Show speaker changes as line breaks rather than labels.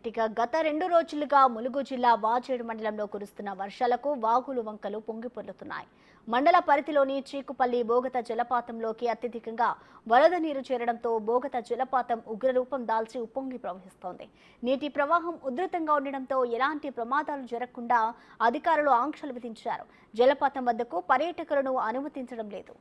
ఇక గత 2 రోజులుగా ములుగు జిల్లా వాజేడు మండలంలో కురుస్తున్న వర్షాలకు వాగులు వంకలు పొంగిపొర్లుతున్నాయి. మండల పరిధిలోని చీకుపల్లి బోగత జలపాతంలోకి అత్యధికంగా వరద నీరు చేరడంతో బోగత జలపాతం ఉగ్రరూపం దాల్చి ఉప్పొంగి ప్రవహిస్తోంది. నీటి ప్రవాహం ఉధృతంగా ఉండడంతో ఎలాంటి ప్రమాదాలు జరగకుండా అధికారులు ఆంక్షలు విధించారు. జలపాతం వద్దకు పర్యాటకులను అనుమతించడం లేదు.